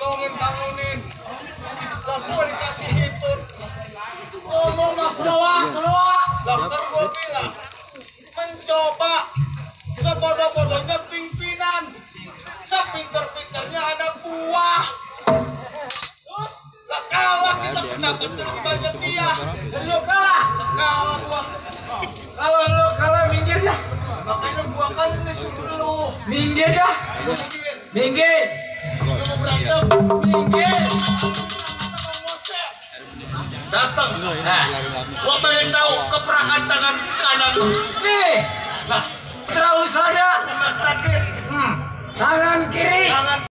Tolongin bangunin. Lah gue dikasih hitun. Ngomong mas seloak. Dokter gue bilang mencoba sebodoh-bodohnya pimpinan, sepinter-pinternya anak buah. Terus lah kalah kita kenapa terlalu banyak dia? Lu kalah gua. Kalau lu kalah minggir dah. Makanya gua kan disuruh lu minggir dah. Minggir. Lu mau berantem, minggir. Datang. Nah, gua pengen tahu keperakan tangan kanan lu. Nih. Nah,